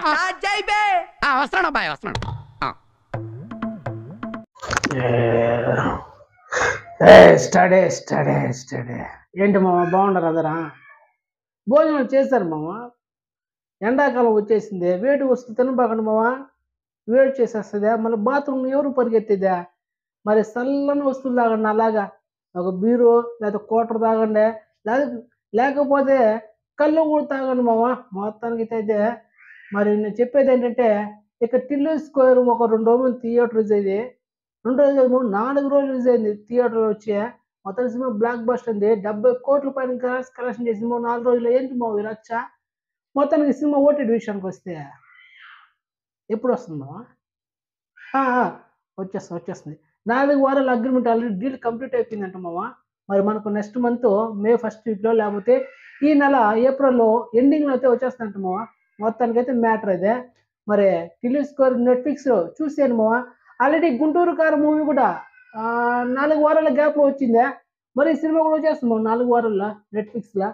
వస్తున్నాను అబ్బాయి వస్తున్నాను. Study study study. ఏంటి మామ బాగుండరు అందరా? భోజనం చేశారు మామ. ఎండాకాలం వచ్చేసింది, వేడి వస్తుంది తినబాకండి మామ, వేడి చేసేస్తుందా. మళ్ళీ బాత్రూమ్ ఎవరు పరిగెత్తేదా? మరి చల్లని వస్తువులు తాగండి, అలాగా ఒక బీరు లేదా కోటర్ తాగండి, లేకపోతే కళ్ళు కూడా తాగండి మామ. మొత్తానికి అయితే మరి నేను చెప్పేది ఏంటంటే, ఇక టిల్లు స్క్వేర్ ఒక 2 రోజులు థియేటర్ రిలీజ్ అయింది, 2 రోజులు 4 రోజులు రిలీజ్ అయింది థియేటర్లో వచ్చి. మొత్తం సినిమా బ్లాక్ బస్టర్ ఉంది, 70 కోట్ల పైన కలెక్షన్ చేసింది 4 రోజులు. ఏంటి మా రచ్చ? మొత్తానికి సినిమా ఓటీటీ విషయానికి వస్తే ఎప్పుడు వస్తుంది మామ? వచ్చేస్తుంది. 4 వారాల అగ్రిమెంట్ ఆల్రెడీ డీల్ కంప్లీట్ అయిపోయిందంట మామ. మరి మనకు నెక్స్ట్ మంత్ మే 1st వీక్లో, లేకపోతే ఈ నెల ఏప్రిల్లో ఎండింగ్లో అయితే వచ్చేస్తుందంట మామ. మొత్తానికి అయితే మ్యాటర్ అదే. మరి టిల్లు స్క్వేర్ నెట్ఫ్లిక్స్లో చూసాను మామ. ఆల్రెడీ గుంటూరు కారు మూవీ కూడా 4 వారాల గ్యాప్లో వచ్చిందే. మరి ఈ సినిమా కూడా వచ్చేస్తుంది మామ 4 వారాల్లో నెట్ఫ్లిక్స్లో.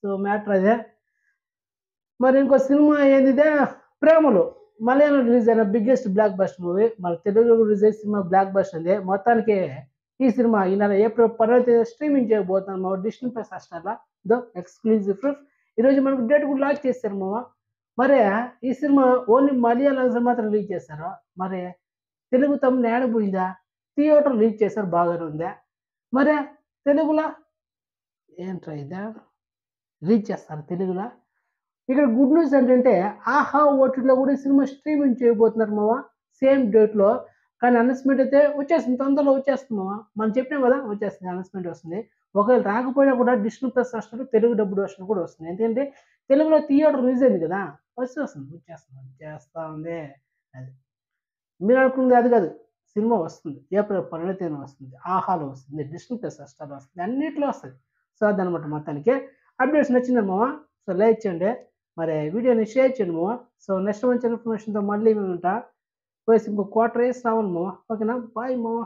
సో మ్యాటర్ అదే. మరి ఇంకో సినిమా ఏంటిదే, ప్రేమలు. మలయాళం రిలీజ్ అయిన బిగ్గెస్ట్ బ్లాక్ బస్టర్ మూవీ. మన తెలుగులో రిలీజ్ అయిన సినిమా బ్లాక్ బస్టర్ ఉంది. మొత్తానికి ఈ సినిమా ఈ నెల ఏప్రిల్ 12 స్ట్రీమింగ్ చేయబోతున్నాం మామ, డిస్నీ ప్లస్ హాట్‌స్టార్‌లో. దో ఎక్స్క్లూజివ్ ప్రూఫ్. ఈరోజు మనకు డేట్ కూడా లాంచ్ చేశారు మామ. మరి ఈ సినిమా ఓన్లీ మలయాళంలో మాత్రం రిలీజ్ చేశారు. మరి తెలుగు తమిళ ఏడపోయిందా? థియేటర్ రిలీజ్ చేశారు, బాగానే ఉందా? మరి తెలుగులో ఏంట్రా ఇదా, రిలీజ్ చేస్తారు తెలుగులో. ఇక్కడ గుడ్ న్యూస్ ఏంటంటే, ఆహా ఓటీటీలో కూడా ఈ సినిమా స్ట్రీమింగ్ చేయబోతున్నారు మామ, సేమ్ డేట్లో. కానీ అనౌన్స్మెంట్ అయితే వచ్చేస్తుంది, తొందరలో వచ్చేస్తుంది మామ. మనం చెప్పినాం కదా, వచ్చేస్తుంది, అనౌన్స్మెంట్ వస్తుంది. ఒకవేళ రాకపోయినా కూడా డిస్నీ ప్లస్ హాట్‌స్టార్‌లో తెలుగు డబ్బుడ్ వర్షన్ కూడా వస్తుంది. ఎందుకంటే తెలుగులో థియేటర్ రిలీజ్ అయింది కదా, వచ్చేస్తా ఉంది. అది మీరు అనుకున్నది అది కాదు, సినిమా వస్తుంది ఏప్రిల్ 12 వస్తుంది, ఆహాలో వస్తుంది, డిస్నీ ప్లస్ హాట్‌స్టార్‌లో వస్తుంది, అన్నిట్లో వస్తుంది. సో అదనమాట మొత్తానికి. అప్డేట్స్ నచ్చిందా మామ? సో లైక్ చేయండి, మరి వీడియోని షేర్ చేయండి మామ. సో నెక్స్ట్ మంచి ఇన్ఫర్మేషన్తో మళ్ళీ మేము ఉంటా. పోయేసి ఇంకో క్వార్టర్ వేసి రావాలి మామ. ఓకేనా? బాయ్ మామ.